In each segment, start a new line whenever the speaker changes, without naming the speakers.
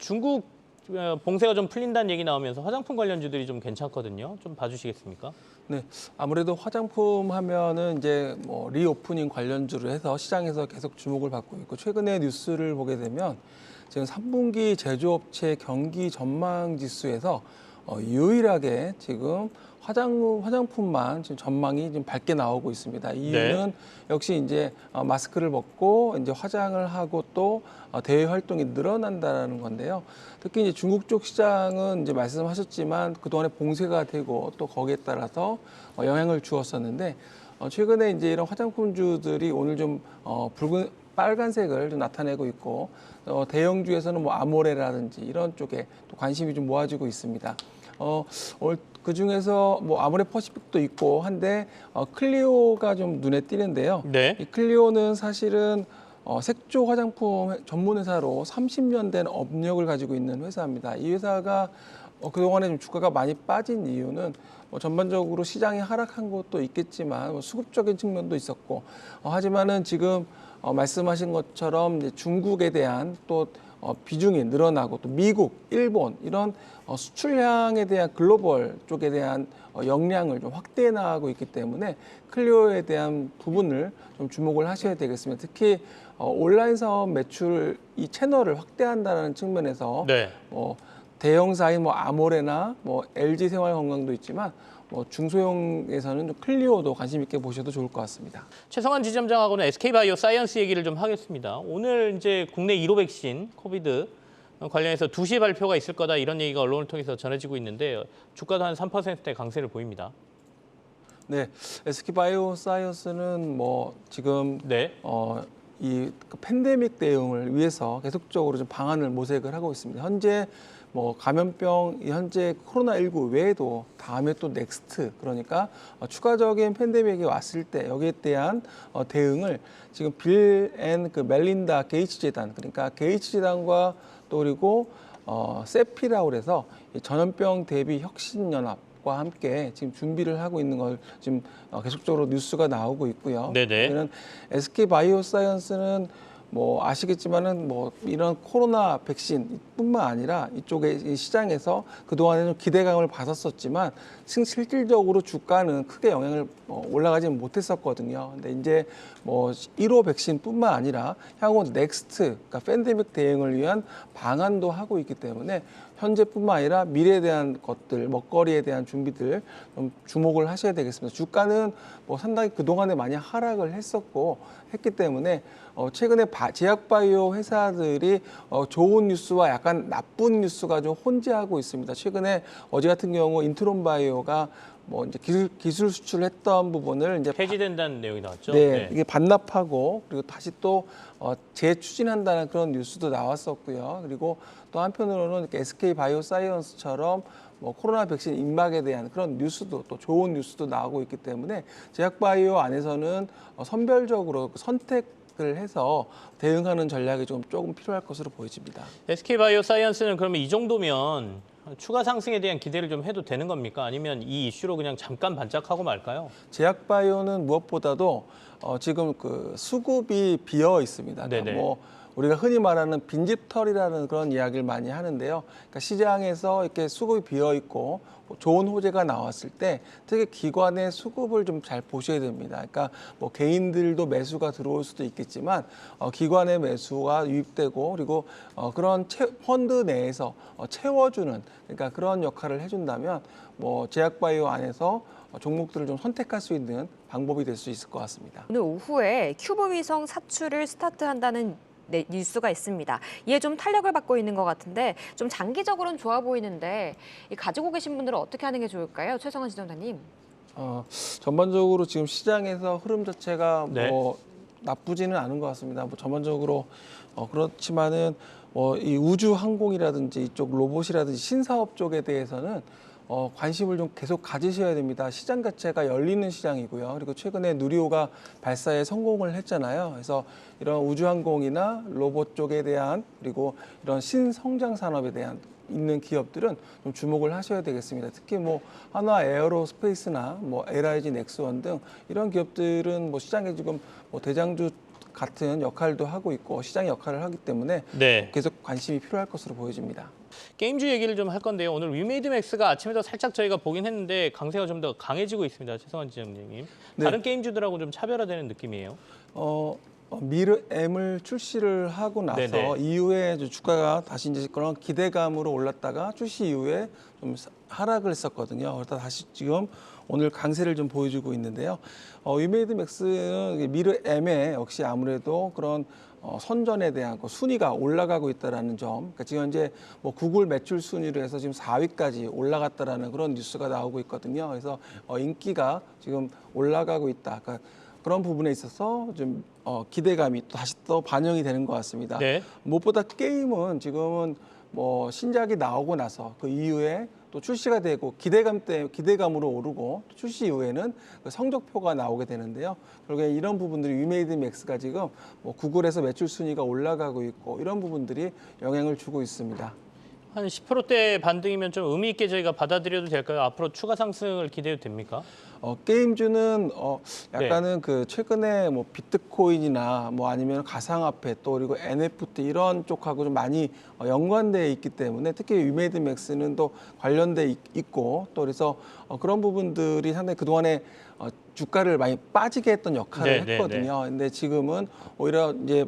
중국 봉쇄가 좀 풀린다는 얘기 나오면서 화장품 관련주들이 좀 괜찮거든요. 좀 봐주시겠습니까?
네, 아무래도 화장품 하면은 이제 뭐 리오프닝 관련주로 해서 시장에서 계속 주목을 받고 있고 최근에 뉴스를 보게 되면 지금 3분기 제조업체 경기 전망 지수에서 유일하게 지금 화장품만 지금 전망이 좀 밝게 나오고 있습니다. 이유는 역시 이제 마스크를 벗고 이제 화장을 하고 또 대외 활동이 늘어난다는 건데요. 특히 이제 중국 쪽 시장은 이제 말씀하셨지만 그동안에 봉쇄가 되고 또 거기에 따라서 영향을 주었었는데 최근에 이제 이런 화장품주들이 오늘 좀 빨간색을 좀 나타내고 있고 대형주에서는 뭐 아모레라든지 이런 쪽에 또 관심이 좀 모아지고 있습니다. 그 중에서 뭐 아모레 퍼시픽도 있고 한데 클리오가 좀 눈에 띄는데요.
네.
이 클리오는 사실은 색조 화장품 전문 회사로 30년 된 업력을 가지고 있는 회사입니다. 이 회사가 그동안에 좀 주가가 많이 빠진 이유는 전반적으로 시장이 하락한 것도 있겠지만 수급적인 측면도 있었고 하지만은 지금 말씀하신 것처럼 이제 중국에 대한 또 비중이 늘어나고 또 미국, 일본 이런 수출량에 대한 글로벌 쪽에 대한 역량을 좀 확대해 나가고 있기 때문에 클리오에 대한 부분을 좀 주목을 하셔야 되겠습니다. 특히 온라인 사업 매출 이 채널을 확대한다는 측면에서 대형사인 뭐 아모레나 뭐 LG 생활건강도 있지만 중소형에서는 좀 클리오도 관심 있게 보셔도 좋을 것 같습니다.
최성환 지점장하고는 SK바이오사이언스 얘기를 좀 하겠습니다. 오늘 이제 국내 1호 백신 코비드 관련해서 2시 발표가 있을 거다 이런 얘기가 언론을 통해서 전해지고 있는데 주가도 한 3%대 강세를 보입니다.
네, SK바이오사이언스는 뭐 지금 이 팬데믹 대응을 위해서 계속적으로 좀 방안을 모색을 하고 있습니다. 현재 뭐 감염병, 현재 코로나19 외에도 다음에 또 넥스트, 그러니까 추가적인 팬데믹이 왔을 때 여기에 대한 대응을 지금 빌 앤 그 멜린다 게이츠 재단, 그러니까 게이츠 재단과 또 그리고 세피라고 그래서 전염병 대비 혁신 연합과 함께 지금 준비를 하고 있는 걸 지금 계속적으로 뉴스가 나오고 있고요. 저는 SK바이오사이언스는 뭐 아시겠지만은 뭐 이런 코로나 백신뿐만 아니라 이쪽에 시장에서 그동안에 좀 기대감을 받았었지만 실질적으로 주가는 크게 영향을 올라가지는 못했었거든요. 근데 이제 뭐 1호 백신뿐만 아니라 향후 넥스트, 그러니까 팬데믹 대응을 위한 방안도 하고 있기 때문에 현재뿐만 아니라 미래에 대한 것들, 먹거리에 대한 준비들 좀 주목을 하셔야 되겠습니다. 주가는 뭐 상당히 그동안에 많이 하락을 했기 때문에 최근에 제약바이오 회사들이 좋은 뉴스와 약간 나쁜 뉴스가 좀 혼재하고 있습니다. 최근에 어제 같은 경우 인트론바이오가 뭐 이제 기술 수출했던 부분을 이제
폐지된다는 내용이 나왔죠.
이게 반납하고 그리고 다시 또 재추진한다는 그런 뉴스도 나왔었고요. 그리고 또 한편으로는 SK바이오사이언스처럼 뭐 코로나 백신 임박에 대한 그런 뉴스도 또 좋은 뉴스도 나오고 있기 때문에 제약바이오 안에서는 선별적으로 선택을 해서 대응하는 전략이 조금 필요할 것으로 보여집니다.
SK바이오사이언스는 그러면 이 정도면 추가 상승에 대한 기대를 좀 해도 되는 겁니까? 아니면 이 이슈로 그냥 잠깐 반짝하고 말까요?
제약바이오는 무엇보다도 지금 그 수급이 비어 있습니다. 그러니까 뭐 우리가 흔히 말하는 빈집털이라는 그런 이야기를 많이 하는데요. 그러니까 시장에서 이렇게 수급이 비어 있고 좋은 호재가 나왔을 때 특히 기관의 수급을 좀 잘 보셔야 됩니다. 그러니까 뭐 개인들도 매수가 들어올 수도 있겠지만 기관의 매수가 유입되고 그리고 그런 펀드 내에서 채워주는, 그러니까 그런 역할을 해준다면 뭐 제약바이오 안에서 종목들을 좀 선택할 수 있는 방법이 될 수 있을 것 같습니다.
오늘 오후에 큐브 위성 사출을 스타트한다는 뉴스가 있습니다. 이에 좀 탄력을 받고 있는 것 같은데 좀 장기적으로는 좋아 보이는데 가지고 계신 분들은 어떻게 하는 게 좋을까요? 최성환 지점장님.
전반적으로 지금 시장에서 흐름 자체가 뭐 나쁘지는 않은 것 같습니다. 뭐 전반적으로 그렇지만은 이 우주 항공이라든지 이쪽 로봇이라든지 신사업 쪽에 대해서는 관심을 좀 계속 가지셔야 됩니다. 시장 자체가 열리는 시장이고요. 그리고 최근에 누리호가 발사에 성공을 했잖아요. 그래서 이런 우주항공이나 로봇 쪽에 대한 그리고 이런 신성장 산업에 대한 있는 기업들은 좀 주목을 하셔야 되겠습니다. 특히 뭐 한화 에어로스페이스나 뭐 LIG 넥스원 등 이런 기업들은 뭐 시장에 지금 뭐 대장주 같은 역할도 하고 있고 시장의 역할을 하기 때문에
네.
계속 관심이 필요할 것으로 보여집니다.
게임주 얘기를 좀 할 건데요. 오늘 위메이드 맥스가 아침에도 살짝 저희가 보긴 했는데 강세가 좀 더 강해지고 있습니다. 최성환 지점장님.
네.
다른 게임주들하고 좀 차별화되는 느낌이에요.
미르 M을 출시를 하고 나서
네네.
이후에 주가가 다시 이제 그런 기대감으로 올랐다가 출시 이후에 좀 하락을 했었거든요. 그러다 다시 지금 오늘 강세를 좀 보여주고 있는데요. 위메이드 맥스는 미르 M에 역시 아무래도 그런 선전에 대한 순위가 올라가고 있다라는 점. 그러니까 지금 현재 뭐 구글 매출 순위로 해서 지금 4위까지 올라갔다라는 그런 뉴스가 나오고 있거든요. 그래서 인기가 지금 올라가고 있다. 그러니까 그런 부분에 있어서 좀 기대감이 또 다시 또 반영이 되는 것 같습니다.
네.
무엇보다 게임은 지금은 뭐 신작이 나오고 나서 그 이후에 또 출시가 되고 기대감으로 오르고 또 출시 이후에는 그 성적표가 나오게 되는데요. 결국에 이런 부분들이 위메이드 맥스가 지금 뭐 구글에서 매출 순위가 올라가고 있고 이런 부분들이 영향을 주고 있습니다.
한 10%대 반등이면 좀 의미 있게 저희가 받아들여도 될까요? 앞으로 추가 상승을 기대해도 됩니까?
게임주는 약간은 그 최근에 뭐 비트코인이나 뭐 아니면 가상화폐 또 그리고 NFT 이런 쪽하고 좀 많이 연관돼 있기 때문에 특히 위메이드 맥스는 또 관련돼 있고 또 그래서 그런 부분들이 상당히 그동안에 주가를 많이 빠지게 했던 역할을 했거든요. 근데 지금은 오히려 이제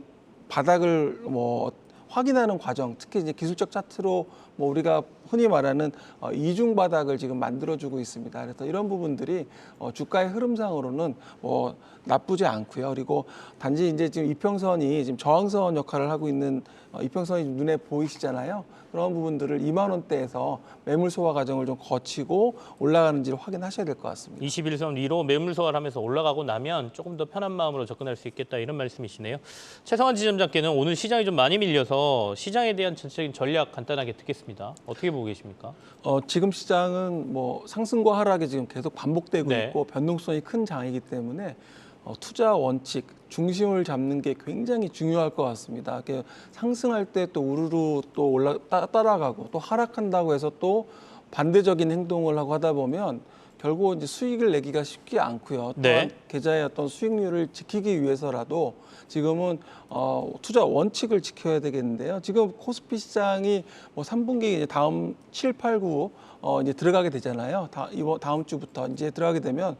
바닥을 뭐 확인하는 과정, 특히 이제 기술적 차트로 뭐 우리가 흔히 말하는 이중 바닥을 지금 만들어주고 있습니다. 그래서 이런 부분들이 주가의 흐름상으로는 뭐 나쁘지 않고요. 그리고 단지 이제 지금 이평선이 지금 저항선 역할을 하고 있는 이평선이 눈에 보이시잖아요. 그런 부분들을 2만 원대에서 매물 소화 과정을 좀 거치고 올라가는지를 확인하셔야 될 것 같습니다.
21선 위로 매물 소화를 하면서 올라가고 나면 조금 더 편한 마음으로 접근할 수 있겠다 이런 말씀이시네요. 최성환 지점장께는 오늘 시장이 좀 많이 밀려서 시장에 대한 전체적인 전략 간단하게 듣겠습니다. 어떻게 보고 계십니까?
지금 시장은 뭐 상승과 하락이 지금 계속 반복되고
네.
있고 변동성이 큰 장이기 때문에 투자 원칙, 중심을 잡는 게 굉장히 중요할 것 같습니다. 상승할 때 또 우르르 또 따라가고 또 하락한다고 해서 또 반대적인 행동을 하고 하다 보면 결국 이제 수익을 내기가 쉽지 않고요. 또한
네.
계좌의 어떤 수익률을 지키기 위해서라도 지금은 투자 원칙을 지켜야 되겠는데요. 지금 코스피 시장이 뭐 3분기 이제 다음 7, 8, 9 이제 들어가게 되잖아요. 다음 주부터 이제 들어가게 되면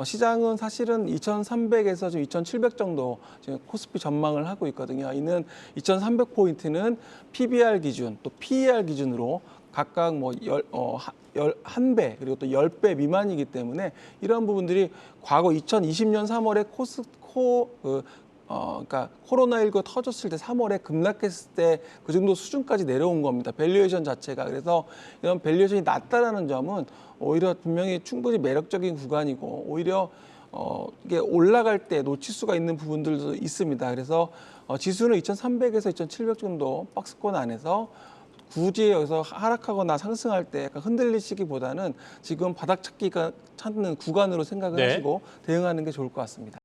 시장은 사실은 2,300에서 좀 2,700 정도 지금 코스피 전망을 하고 있거든요. 이는 2,300포인트는 PBR 기준, 또 PER 기준으로 각각 뭐 1배 그리고 또 10배 미만이기 때문에 이런 부분들이 과거 2020년 3월에 그러니까 코로나19 터졌을 때 3월에 급락했을 때 그 정도 수준까지 내려온 겁니다. 밸류에이션 자체가. 그래서 이런 밸류에이션이 낮다라는 점은 오히려 분명히 충분히 매력적인 구간이고 오히려 이게 올라갈 때 놓칠 수가 있는 부분들도 있습니다. 그래서 지수는 2,300에서 2,700 정도 박스권 안에서 굳이 여기서 하락하거나 상승할 때 약간 흔들리시기보다는 지금 바닥 찾는 구간으로 생각을
네.
하시고 대응하는 게 좋을 것 같습니다.